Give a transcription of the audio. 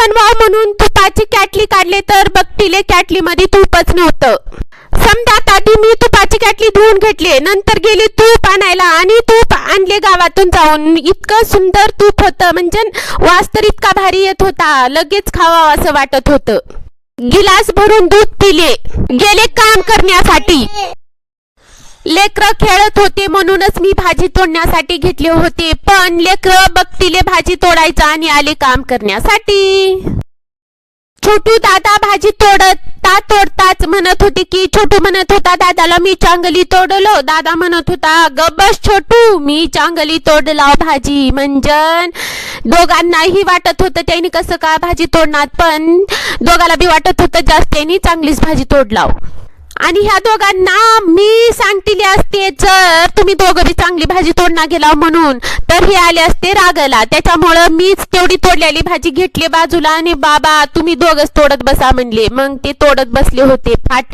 बनवाव म्हणून तुपाची कॅटली काढले तर बघतीले कॅटली मध्ये तूपच नव्हतं. समजा आधी मी तुपाची कॅटली धुवून घेतली, नंतर गेली तूप आणायला आणि तूप आणले गावातून जाऊन. इतकं सुंदर तूप होतं, म्हणजे वास तर इतका भारी येत होता, लगेच खावा असं वाटत होतं. गिलास भरून दूध पिले, गेले काम करण्यासाठी. लेकरं खेळत होते म्हणूनच मी भाजी तोडण्यासाठी घेतले होते, पण लेकरं बघतीले भाजी तोडायचं आणि आले काम करण्यासाठी. छोटू दादा भाजी तोडताच म्हणत होते की, छोटू म्हणत होता दादाला मी चांगली तोडलो. दादा म्हणत होता ग बस छोटू, मी चांगली तोडला भाजी. म्हणजे दोघांनाही वाटत होतं त्यांनी कसं काय भाजी तोडणार, पण दोघाला बी वाटत होतं जास्त त्यांनी चांगलीच भाजी तोडलाव. आणि ह्या दोघांना मी सांगतिले असते जर तुम्ही दोघं बी चांगली भाजी तोडणार गेला म्हणून, तर हे आले असते रागाला. त्याच्यामुळं मीच तेवढी तोडलेली भाजी घेतली बाजूला आणि बाबा तुम्ही दोघंच तोडत बसा म्हणले. मग ते तोडत बसले होते फाटे.